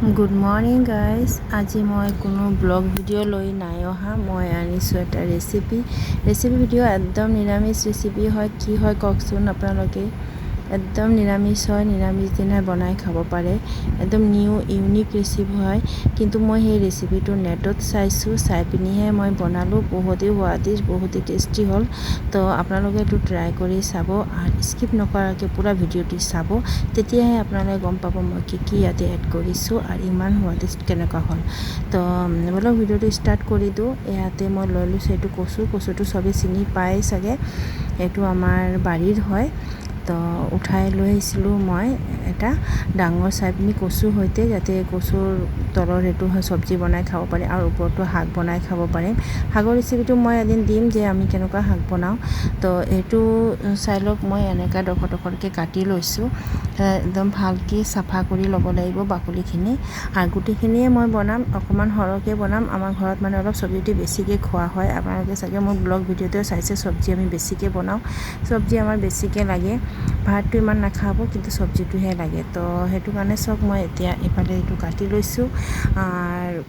Good morning guys. আজি মই কোনো ব্লগ ভিডিঅ' লৈ নাই অহা। মই আনিছোঁ এটা ৰেচিপি ভিডিঅ'। একদম নিৰামিষ ৰেচিপি হয়। কি হয় কওকচোন আপোনালোকে। একদম নিৰামিষ হয়, নিৰামিষ দিনাই বনাই খাব পাৰে। একদম নিউ ইউনিক ৰেচিপি হয়। কিন্তু মই সেই ৰেচিপিটো নেটত চাইছোঁ, চাই পিনিহে মই বনালোঁ। বহুতেই সোৱাদিষ্ট, বহুতেই টেষ্টি হ'ল। তো আপোনালোকে এইটো ট্ৰাই কৰি চাব আৰু স্কিপ নকৰাকৈ পূৰা ভিডিঅ'টি চাব, তেতিয়াহে আপোনালোকে গম পাব মই কি ইয়াতে এড কৰিছোঁ আৰু ইমান সোৱাদিষ্ট কেনেকুৱা হ'ল। তো বলক ভিডিঅ'টো ষ্টাৰ্ট কৰি দিওঁ। ইয়াতে মই লৈ লৈছোঁ এইটো কচুটো চবেই চিনি পায় চাগে। এইটো আমাৰ বাৰীৰ হয়। তো উঠাই লৈ আহিছিলোঁ মই এটা ডাঙৰ চাই পিনি কচুৰ সৈতে, যাতে কচুৰ তলৰ সেইটো চব্জি বনাই খাব পাৰে আৰু ওপৰতো শাক বনাই খাব পাৰিম। শাকৰ ৰেচিপিটো মই এদিন দিম যে আমি কেনেকুৱা শাক বনাওঁ। তো এইটো চাই লওক, মই এনেকুৱা ডখৰকৈ কাটি লৈছোঁ। একদম ভালকৈ চাফা কৰি ল'ব লাগিব বাকলিখিনি। আৰু গোটেইখিনিয়ে মই বনাম, অকণমান সৰহকৈ বনাম। আমাৰ ঘৰত মানে অলপ চব্জিটো বেছিকৈ খোৱা হয়। আপোনালোকে চাগে মোৰ ব্লগ ভিডিঅ'তেও চাইছে, চব্জি আমি বেছিকৈ বনাওঁ। চব্জি আমাৰ বেছিকৈ লাগে। ভাতটো ইমান নাখাব, কিন্তু চব্জিটোহে লাগে। তো সেইটো কাৰণে চাওক, মই এতিয়া এইফালে এইটো কাটি লৈছোঁ আৰু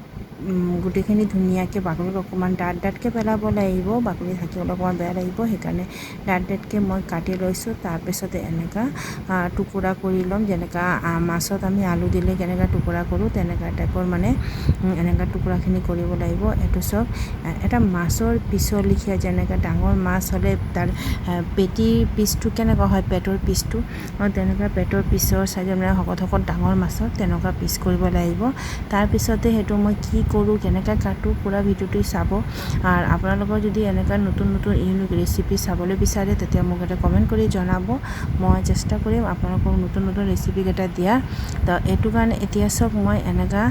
গোটেইখিনি ধুনীয়াকৈ বাকলিত অকণমান ডাঠকৈ পেলাব লাগিব। বাকলি থাকিবলৈ অকণমান বেয়া লাগিব, সেইকাৰণে ডাঠকৈ মই কাটি লৈছোঁ। তাৰপিছতে এনেকুৱা টুকুৰা কৰি ল'ম, যেনেকুৱা মাছত আমি আলু দিলে কেনেকুৱা টুকুৰা কৰোঁ, তেনেকুৱা টাইপৰ মানে এনেকুৱা টুকুৰাখিনি কৰিব লাগিব। এইটো চব এটা মাছৰ পিছৰ লিখীয়া, যেনেকৈ ডাঙৰ মাছ হ'লে তাৰ পেটিৰ পিচটো কেনেকুৱা হয়, পেটৰ পিচটো তেনেকুৱা পেটৰ পিচৰ চাইজৰ মানে শকত ডাঙৰ মাছৰ তেনেকুৱা পিচ কৰিব লাগিব। তাৰপিছতে সেইটো মই কি কৰোঁ, কেনেকৈ কাটোঁ, পূৰা ভিডিঅ'টো চাব। আৰু আপোনালোকৰ যদি এনেকুৱা নতুন ইউনিক ৰেচিপি চাবলৈ বিচাৰে, তেতিয়া মোক এটা কমেণ্ট কৰি জনাব। মই চেষ্টা কৰিম আপোনালোকক নতুন ৰেচিপিকেইটা দিয়াৰ। তো এইটো কাৰণে এতিয়া চাওক, মই এনেকুৱা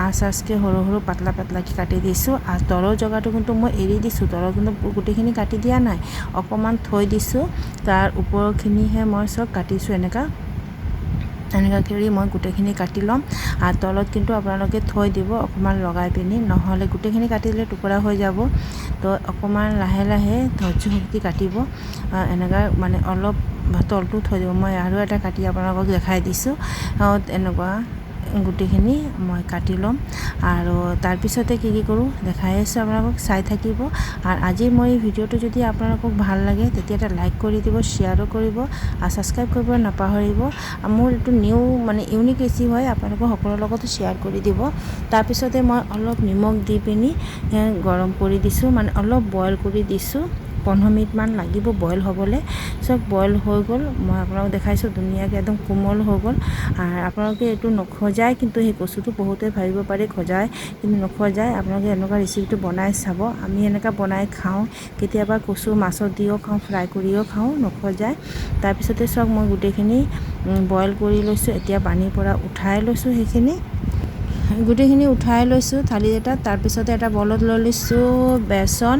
আচকৈ সৰু পাতলাকৈ কাটি দিছোঁ। আৰু তলৰ জেগাটো কিন্তু মই এৰি দিছোঁ, তলৰ কিন্তু গোটেইখিনি কাটি দিয়া নাই, অকণমান থৈ দিছোঁ। তাৰ ওপৰখিনিহে মই চব কাটিছোঁ। এনেকুৱা কৰি মই গোটেইখিনি কাটি ল'ম। আৰু তলত কিন্তু আপোনালোকে থৈ দিব অকণমান লগাই পিনি, নহ'লে গোটেইখিনি কাটি দিলে টুকুৰা হৈ যাব। তো অকণমান লাহে ধৈৰ্য শক্তি কাটিব। এনেকুৱা মানে অলপ তলটো থৈ দিব। মই আৰু এটা কাটি আপোনালোকক দেখাই দিছোঁ। এনেকুৱা গোটেইখিনি মই কাটি ল'ম। আৰু তাৰপিছতে কি কৰোঁ দেখাই আছোঁ আপোনালোকক, চাই থাকিব। আৰু আজিৰ মই এই ভিডিঅ'টো যদি আপোনালোকক ভাল লাগে, তেতিয়া এটা লাইক কৰি দিব, শ্বেয়াৰো কৰিব আৰু ছাবস্ক্ৰাইব কৰিব নাপাহৰিব। মোৰ এইটো নিউ মানে ইউনিক ৰেচিপি হয়, আপোনালোকৰ সকলোৰে লগতো শ্বেয়াৰ কৰি দিব। তাৰপিছতে মই অলপ নিমখ দি পিনি গৰম কৰি দিছোঁ, মানে অলপ বইল কৰি দিছোঁ। 15 মিনিটমান লাগিব বইল হ'বলৈ। চব বইল হৈ গ'ল, মই আপোনালোকক দেখাইছোঁ ধুনীয়াকৈ একদম কোমল হৈ গ'ল। আৰু আপোনালোকে এইটো নখজায়, কিন্তু সেই কচুটো বহুতে ভাবিব পাৰে খজায়, কিন্তু নখজায়। আপোনালোকে এনেকুৱা ৰেচিপিটো বনাই চাব। আমি এনেকুৱা বনাই খাওঁ, কেতিয়াবা কচু মাছত দিও খাওঁ, ফ্ৰাই কৰিও খাওঁ, নখজায়। তাৰপিছতে চাওক, মই গোটেইখিনি বইল কৰি লৈছোঁ। এতিয়া পানীৰ পৰা উঠাই লৈছোঁ, সেইখিনি গোটেইখিনি উঠাই লৈছোঁ থালি এটাত। তাৰপিছতে এটা বলত লৈ লৈছোঁ বেচন,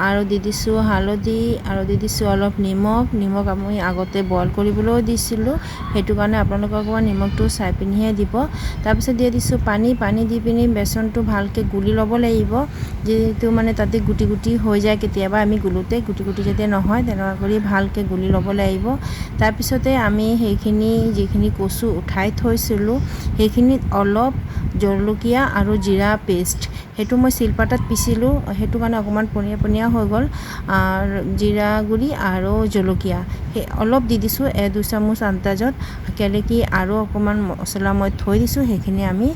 আৰু দি দিছোঁ হালধি, আৰু দি দিছোঁ অলপ নিমখ আমি আগতে বইল কৰিবলৈও দিছিলোঁ, সেইটো কাৰণে আপোনালোকে অকণমান নিমখটো চাই পিনিহে দিব। তাৰপিছত দি দিছোঁ পানী দি পিনি বেচনটো ভালকৈ গুলি ল'ব লাগিব। যিহেতু মানে তাতে গুটি হৈ যায়, কেতিয়াবা আমি গুলোতে গুটি যাতে নহয়, তেনেকুৱা কৰি ভালকৈ গুলি ল'ব লাগিব। তাৰপিছতে আমি সেইখিনি যিখিনি কচু উঠাই থৈছিলোঁ, সেইখিনিত অলপ জলকীয়া আৰু জিৰা পেষ্ট, সেইটো মই শিলপাতাত পিছিলোঁ, সেইটো কাৰণে অকণমান পনীয়া হৈ গ'ল। আৰু জিৰা গুড়ি আৰু জলকীয়া সেই অলপ দি দিছোঁ, 1-2 চামুচ আন্দাজত, কেলৈ কি আৰু অকণমান মছলা মই থৈ দিছোঁ, সেইখিনি আমি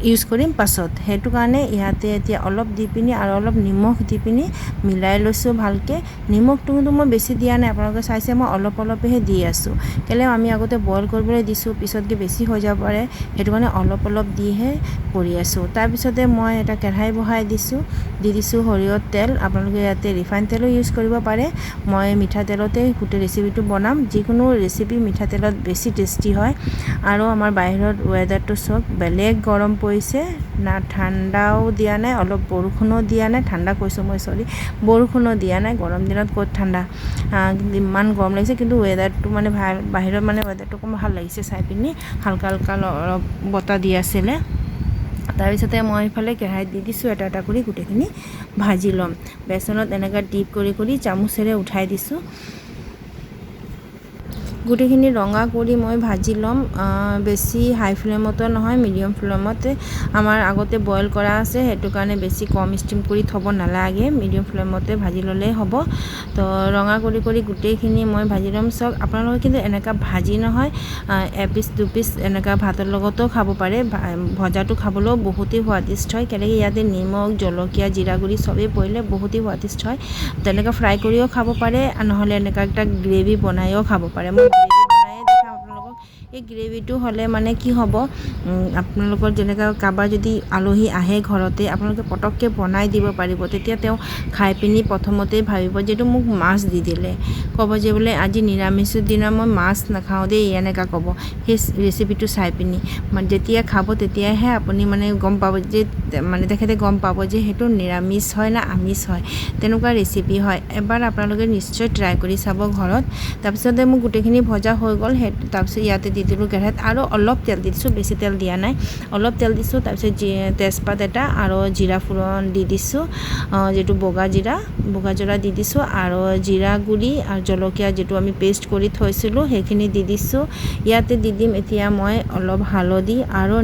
ইউজ কৰিম পাছত। সেইটো কাৰণে ইয়াতে এতিয়া অলপ দি পিনি আৰু অলপ নিমখ দি পিনি মিলাই লৈছোঁ ভালকৈ। নিমখটো কিন্তু মই বেছি দিয়া নাই, আপোনালোকে চাইছে মই অলপহে দি আছোঁ। কেলৈ আমি আগতে বইল কৰিবলৈ দিছোঁ, পিছতকৈ বেছি হৈ যাব পাৰে, সেইটো কাৰণে অলপ দিহে কৰি আছোঁ। তাৰপিছতে মই এটা কেৰাহী বহাই দিছোঁ, দি দিছোঁ সৰিয়হৰ তেল। আপোনালোকে ইয়াতে ৰিফাইন তেলো ইউজ কৰিব পাৰে। মই মিঠাতেলতে গোটেই ৰেচিপিটো বনাম। যিকোনো ৰেচিপি মিঠাতেলত বেছি টেষ্টি হয়। আৰু আমাৰ বাহিৰত ৱেডাৰটো চব বেলেগ গৰম পৰিছে, না ঠাণ্ডাও দিয়া নাই, অলপ বৰষুণো দিয়া নাই। ঠাণ্ডা কৈছোঁ মই, বৰষুণো দিয়া নাই। গৰম দিনত ক'ত ঠাণ্ডা, ইমান গৰম লাগিছে। কিন্তু ৱেডাৰটো মানে ভাল, বাহিৰত মানে ৱেডাৰটো অকণমান ভাল লাগিছে চাই পিনি, হালকা অলপ বতাহ দি আছিলে। তাৰপিছতে মই এইফালে কেৰাহীত দি দিছোঁ, এটা কৰি গোটেইখিনি ভাজি ল'ম। বেচনত এনেকৈ ডিপ কৰি চামুচেৰে উঠাই দিছোঁ। গোটেইখিনি ৰঙা কৰি মই ভাজি ল'ম। বেছি হাই ফ্লেমতো নহয়, মিডিয়াম ফ্লেমতে। আমাৰ আগতে বইল কৰা আছে, সেইটো কাৰণে বেছি কম ষ্টিম কৰি থ'ব নালাগে, মিডিয়াম ফ্লেমতে ভাজি ল'লেই হ'ব। তো ৰঙা কৰি গোটেইখিনি মই ভাজি ল'ম। চাওক আপোনালোকে কিন্তু এনেকুৱা ভাজি নহয়, এপিচ দুপিচ এনেকুৱা ভাতৰ লগতো খাব পাৰে। ভজাটো খাবলৈও বহুতেই সোৱাদিষ্ট হয়, কেনেকৈ ইয়াতে নিমখ, জলকীয়া, জিৰা গুড়ি চবেই পৰিলে বহুতেই সোৱাদিষ্ট হয়। তেনেকৈ ফ্ৰাই কৰিও খাব পাৰে, নহ'লে এনেকুৱা একটা গ্ৰেভি বনাইও খাব পাৰে। মই গ্ৰেভি বনাই দেখাম আপোনালোকক। এই গ্ৰেভিটো হ'লে মানে কি হ'ব, আপোনালোকৰ যেনেকৈ কাৰোবাৰ যদি আলহী আহে ঘৰতে, আপোনালোকে পটককৈ বনাই দিব পাৰিব। তেতিয়া তেওঁ খাই পিনি প্ৰথমতেই ভাবিব যে এইটো মোক মাছ দি দিলে, ক'ব যে বোলে আজি নিৰামিষৰ দিনা মই মাছ নাখাওঁ দেই, এনেকুৱা ক'ব সেই ৰেচিপিটো চাই পিনি। যেতিয়া খাব তেতিয়াহে আপুনি মানে গম পাব যে, মানে তেখেতে গম পাব যে সেইটো নিৰামিষ হয় না আমিষ হয়। তেনেকুৱা ৰেচিপি হয়, এবাৰ আপোনালোকে নিশ্চয় ট্ৰাই কৰি চাব ঘৰত। তাৰপিছতে মোৰ গোটেইখিনি ভজা হৈ গ'ল। তাৰপিছত ইয়াতে দি দিলোঁ কেৰাহীত আৰু অলপ তেল দি দিছোঁ, বেছি তেল দিয়া নাই, অলপ তেল দিছোঁ। তাৰপিছত তেজপাত এটা আৰু জিৰা ফোৰণ দি দিছোঁ, যিটো বগা জিৰা দি দিছোঁ, আৰু জিৰা গুড়ি আৰু জলকীয়া যিটো আমি পেষ্ট কৰি থৈছিলোঁ সেইখিনি দি দিছোঁ। ইয়াতে দি দিম এতিয়া মই অলপ হালধি আৰু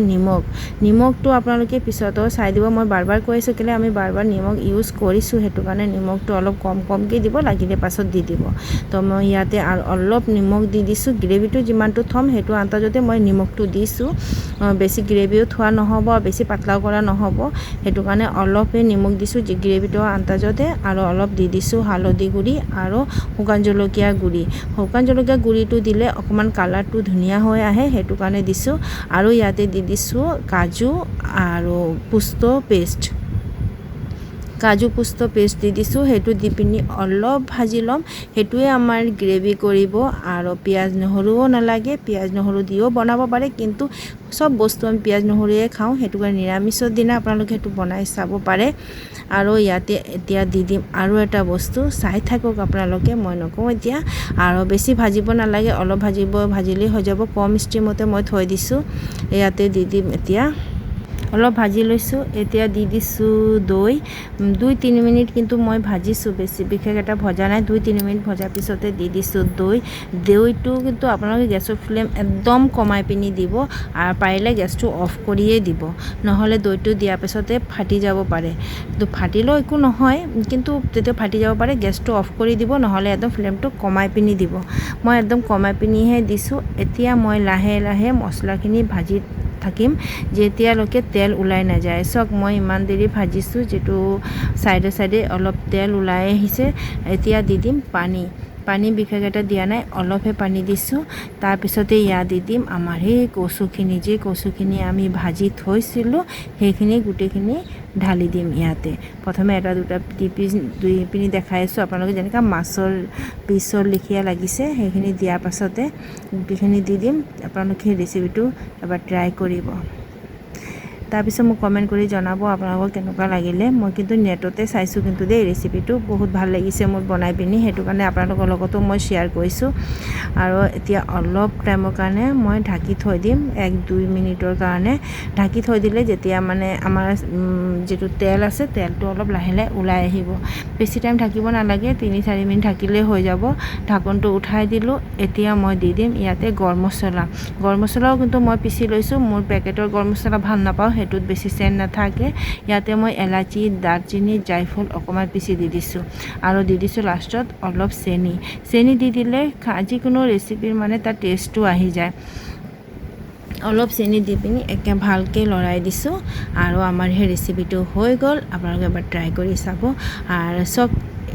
নিমখটো আপোনালোকে পিছতো চাই দিব। মই বাৰ কৈ আছোঁ কেলৈ আমি বাৰ নিমখ ইউজ কৰিছোঁ, সেইটো কাৰণে নিমখটো অলপ কমকৈ দিব, লাগিলে পাছত দি দিব। তো মই ইয়াতে আৰু অলপ নিমখ দি দিছোঁ। গ্ৰেভিটো যিমানটো থ'ম সেইটো আন্দাজতে মই নিমখটো দিছোঁ। বেছি গ্ৰেভিও থোৱা নহ'ব, বেছি পাতলাও কৰা নহ'ব, সেইটো কাৰণে অলপহে নিমখ দিছোঁ গ্ৰেভিটো আন্দাজতে। আৰু অলপ দি দিছোঁ হালধি গুড়ি আৰু শুকান জলকীয়া গুড়িটো দিলে অকণমান কালাৰটো ধুনীয়া হৈ আহে, সেইটো কাৰণে দিছোঁ। আৰু ইয়াতে দি দিছোঁ কাজু পোস্ত পেষ্ট দি দিছোঁ। সেইটো দি পিনি অলপ ভাজি ল'ম, সেইটোৱে আমাৰ গ্ৰেভি কৰিব। আৰু পিঁয়াজ নহৰুও নালাগে, পিঁয়াজ নহৰু দিও বনাব পাৰে, কিন্তু চব বস্তু আমি পিঁয়াজ নহৰুৱে খাওঁ, সেইটো কাৰণে নিৰামিষৰ দিনা আপোনালোকে সেইটো বনাই চাব পাৰে। আৰু ইয়াতে এতিয়া দি দিম আৰু এটা বস্তু, চাই থাকক আপোনালোকে, মই নকওঁ এতিয়া। আৰু বেছি ভাজিব নালাগে, অলপ ভাজিলেই হৈ যাব, কম ষ্টিমতে মই থৈ দিছোঁ। ইয়াতে দি দিম এতিয়া, অলপ ভাজি লৈছোঁ। এতিয়া দি দিছোঁ দৈ, 2-3 মিনিট কিন্তু মই ভাজিছোঁ, বেছি বিশেষ এটা ভজা নাই। 2-3 মিনিট ভজাৰ পিছতে দি দিছোঁ দৈটো কিন্তু আপোনালোকে গেছৰ ফ্লেম একদম কমাই পিনি দিব, আৰু পাৰিলে গেছটো অফ কৰিয়ে দিব, নহ'লে দৈটো দিয়াৰ পিছতে ফাটি যাব পাৰে। তো ফাটিলেও একো নহয়, কিন্তু তেতিয়া ফাটি যাব পাৰে, গেছটো অফ কৰি দিব, নহ'লে একদম ফ্লেমটো কমাই পিনি দিব। মই একদম কমাই পিনিহে দিছোঁ। এতিয়া মই লাহে লাহে মছলাখিনি ভাজি থাকিম যেতিয়ালৈকে তেল ওলাই নাযায়। চাওক মই ইমান দেৰি ভাজিছোঁ, যিটো চাইডে অলপ তেল ওলাই আহিছে। এতিয়া দি দিম পানী বিশেষ এটা দিয়া নাই, অলপহে পানী দিছোঁ। তাৰপিছতে ইয়াত দি দিম আমাৰ সেই কচুখিনি আমি ভাজি থৈছিলোঁ, সেইখিনি গোটেইখিনি ঢালি দিম ইয়াতে। প্ৰথমে এটা দুটা দুই পিনি দেখাই আছোঁ আপোনালোকে, যেনেকৈ মাছৰ পিছৰ লেখীয়া লাগিছে, সেইখিনি দিয়াৰ পাছতে গোটেইখিনি দি দিম। আপোনালোকে সেই ৰেচিপিটো এবাৰ ট্ৰাই কৰিব। তাৰপিছত মোক কমেণ্ট কৰি জনাব আপোনালোকক কেনেকুৱা লাগিলে। মই কিন্তু নেটতে চাইছোঁ কিন্তু দেই, ৰেচিপিটো বহুত ভাল লাগিছে মোৰ বনাই পিনি, সেইটো কাৰণে আপোনালোকৰ লগতো মই শ্বেয়াৰ কৰিছোঁ। আৰু এতিয়া অলপ টাইমৰ কাৰণে মই ঢাকি থৈ দিম, 1-2 মিনিটৰ কাৰণে ঢাকি থৈ দিলে যেতিয়া মানে আমাৰ যিটো তেল আছে, তেলটো অলপ লাহে লাহে ওলাই আহিব। বেছি টাইম ঢাকিব নালাগে, 3-4 মিনিট ঢাকিলেই হৈ যাব। ঢাকনটো উঠাই দিলোঁ। এতিয়া মই দি দিম ইয়াতে গৰম মছলাও কিন্তু মই পিচি লৈছোঁ। মোৰ পেকেটৰ গৰম মছলা ভাল নাপাওঁ, সেইটোত বেছি চেণ্ট নাথাকে। ইয়াতে মই এলাচি, দালচিনি, জায়ফল অকণমান পিচি দি দিছোঁ, আৰু দি দিছোঁ লাষ্টত অলপ চেনি দি দিলে যিকোনো ৰেচিপিৰ মানে তাৰ টেষ্টটো আহি যায়। অলপ চেনি দি পিনি একে ভালকৈ লৰাই দিছোঁ, আৰু আমাৰ সেই ৰেচিপিটো হৈ গ'ল। আপোনালোকে এবাৰ ট্ৰাই কৰি চাব। আৰু চব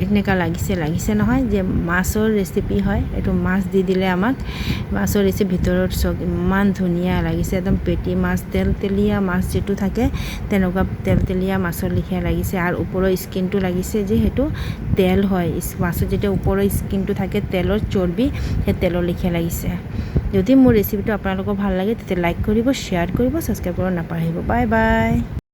এনেকুৱা লাগিছে নহয় যে মাছৰ ৰেচিপি হয়, এইটো মাছ দি দিলে আমাক। মাছৰ ৰেচিপি ভিতৰত চব ইমান ধুনীয়া লাগিছে, একদম পেটি মাছ, তেলতেলীয়া মাছ যিটো থাকে, তেনেকুৱা তেলতেলীয়া মাছৰ লেখীয়া লাগিছে। আৰু ওপৰৰ স্কিনটো লাগিছে যে সেইটো তেল হয়, মাছৰ যেতিয়া ওপৰৰ স্কিনটো থাকে তেলৰ চৰ্বি, সেই তেলৰ লেখীয়া লাগিছে। যদি মোৰ ৰেচিপিটো আপোনালোকৰ ভাল লাগে তেতিয়া লাইক কৰিব, শ্বেয়াৰ কৰিব, ছাবস্ক্ৰাইব কৰিব নাপাহৰিব। Bye bye.